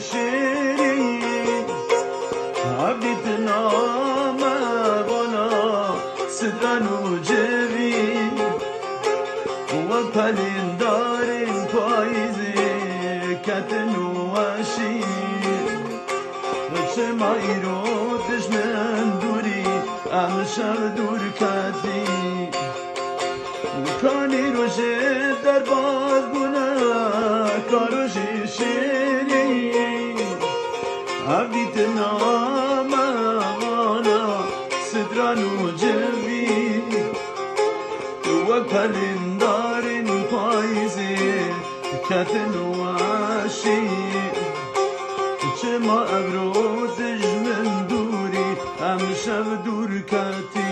شیرین عبدت نام وانا صدران و جوین و پلین دارین پاییزی کتن و شیر شما ایرو دشمن دوری ام شب دور کتی کانی روشه در باز بونه کاروشی شیرین عبدیت نام وانا صدران و جوی و پلندارین پاییزی کتن و شیر چه ما ابرو دجمن دوری هم شب دور کتی